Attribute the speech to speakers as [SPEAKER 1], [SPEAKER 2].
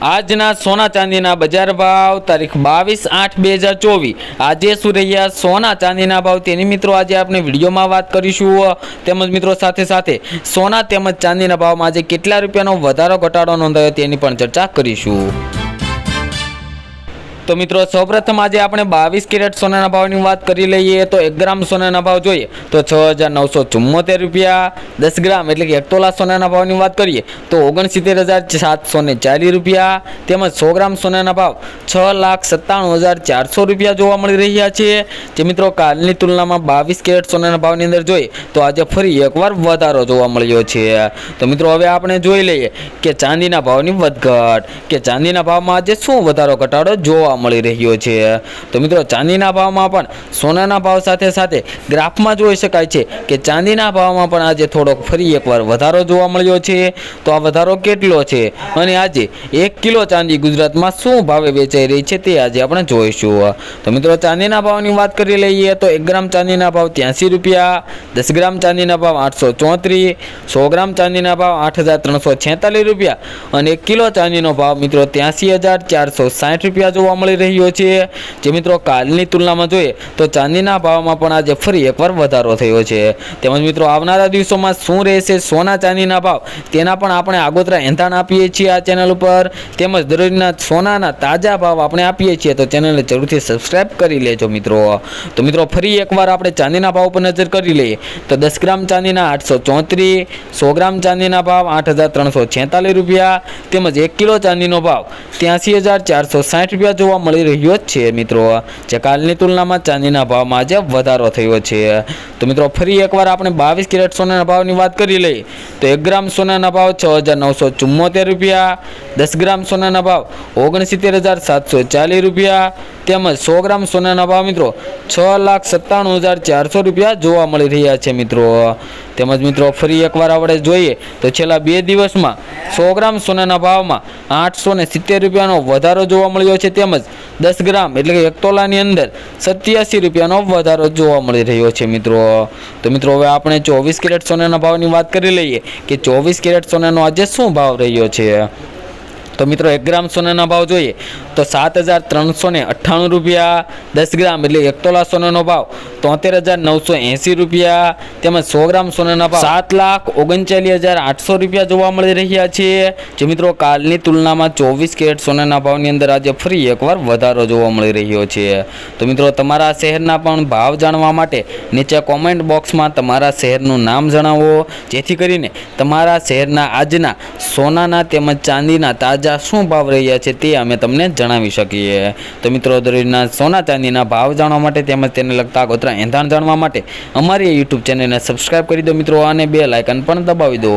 [SPEAKER 1] આજના સોના ચાંદીના બજાર ભાવ તારીખ 22/8/2024 આજે શું રહ્યા સોના ચાંદીના ભાવ તેની મિત્રો આજે આપણે વિડીયોમાં વાત કરીશું। તેમજ મિત્રો સાથે સાથે સોના તેમજ ચાંદીના ભાવમાં આજે કેટલા રૂપિયાનો વધારો ઘટાડો નોંધાયો તેની પણ ચર્ચા કરીશું। तो मित्रों सौप्रथम आज આપણે 22 કેરેટ સોનાના ભાવની વાત કરી લઈએ તો 1 ગ્રામ સોનાના ભાવ જોઈએ તો 6974 રૂપિયા, 10 ગ્રામ એટલે કે 1 તોલા સોનાના ભાવની વાત કરીએ તો 69740 રૂપિયા, તેમજ 100 ગ્રામ સોનાના ભાવ 6,97,400 રૂપિયા જોવા મળી રહ્યા છે। જે મિત્રો કાલની તુલનામાં 22 કેરેટ સોનાના ભાવની અંદર જોઈએ તો આજે ફરી એકવાર વધારો જોવા મળ્યો છે। તો મિત્રો હવે આપણે જોઈ લઈએ કે ચાંદીના ભાવની વધઘટ કે ચાંદીના ભાવમાં આજે શું વધારો ઘટાડો જોવા મળી રહ્યો છે। તો મિત્રો ચાંદીના ભાવમાં પણ સોનાના ભાવ સાથે સાથે ગ્રાફમાં જોઈ શકાય છે કે ચાંદીના ભાવમાં પણ આજે થોડોક ફરી એકવાર વધારો જોવા મળ્યો છે। તો આ વધારો કેટલો છે અને આજે 1 કિલો ચાંદી ગુજરાતમાં શું ભાવે વેચાઈ રહી છે તે આજે આપણે જોઈશું। તો મિત્રો ચાંદીના ભાવની વાત કરી લઈએ તો 1 ગ્રામ ચાંદીના ભાવ 83 રૂપિયા, 10 ગ્રામ ચાંદીના ભાવ 834, 100 ગ્રામ ચાંદીના ભાવ 8,346 રૂપિયા અને 1 કિલો ચાંદીનો ભાવ મિત્રો 83,460 રૂપિયા જોવા મળી રહ્યો છે। જે મિત્રો કાલની તુલનામાં જોઈએ તો ચાંદીના ભાવમાં પણ આજે ફરી એકવાર વધારો થયો છે। તેમજ મિત્રો આવનારા દિવસોમાં શું રહેશે સોના ચાંદીના ભાવ તેના પણ આપણે આગોતરા એંધાણ આપીએ છીએ આ ચેનલ ઉપર, તેમજ દરરોજના સોનાના તાજા ભાવ આપણે આપીએ છીએ તો ચેનલને જરૂરથી સબસ્ક્રાઇબ કરી લેજો મિત્રો। તો મિત્રો ફરી એકવાર આપણે ચાંદીના ભાવ પર નજર કરી લઈએ તો 10 ગ્રામ ચાંદીના 834, 100 ગ્રામ ચાંદીના ભાવ 8,346 રૂપિયા, તેમજ 1 કિલો ચાંદીનો ભાવ 83,460 રૂપિયા જોવા મળી રહ્યો છે મિત્રો। જે કાલની તુલનામાં ચાંદીના ભાવમાં આજે વધારો થયો છે। તો મિત્રો ફરી એકવાર આપણે 22 કેરેટ સોનાના ભાવની વાત કરી લઈએ તો 1 ગ્રામ સોનાના ભાવ 6,974 રૂપિયા, 10 ગ્રામ સોનાના ભાવ 69,740 રૂપિયા, તેમજ 100 ગ્રામ સોનાના ભાવ મિત્રો 6,97,400 રૂપિયા જોવા મળી રહ્યા છે મિત્રો। તેમજ મિત્રો ફરી એકવાર આપણે જોઈએ તો છેલ્લા 2 દિવસમાં 100 ગ્રામ સોનાના ભાવમાં 870 રૂપિયાનો વધારો જોવા મળ્યો છે, તેમજ 10 ગ્રામ એટલે કે 1 તોલાની અંદર 87 રૂપિયાનો વધારો જોવા મળી રહ્યો છે મિત્રો। તો મિત્રો હવે આપણે 24 કેરેટ સોનાના ભાવની વાત કરી લઈએ કે 24 કેરેટ સોનાનો આજે શું ભાવ રહ્યો છે। તો મિત્રો 1 ગ્રામ સોનાના ભાવ જોઈએ તો 7,398 રૂપિયા, 10 ગ્રામ એટલે 1 તોલા સોનાનો ભાવ 73,980 રૂપિયા, તેમજ 100 ગ્રામ સોનાના ભાવ 7,39,800 રૂપિયા જોવા મળી રહ્યા છે। જે મિત્રો કાલની તુલનામાં 24 કેરેટ સોનાના ભાવની અંદર આજે ફરી એકવાર વધારો જોવા મળી રહ્યો છે। તો મિત્રો તમારા શહેરના પણ ભાવ જાણવા માટે નીચે કોમેન્ટ બોક્સમાં તમારા શહેરનું નામ જણાવો, જેથી કરીને તમારા શહેરના આજના સોનાના તેમજ ચાંદીના તાજા શું ભાવ રહ્યા છે તે અમે તમને જણાવી શકીએ। તો મિત્રો દરરોજના સોના ચાંદીના ભાવ જાણવા માટે તેમજ તેને લગતા આગોતરા એંધાણ જાણવા માટે અમારી YouTube ચેનલને સબસ્ક્રાઇબ કરી દો મિત્રો અને બેલ આઇકન પણ દબાવી દો।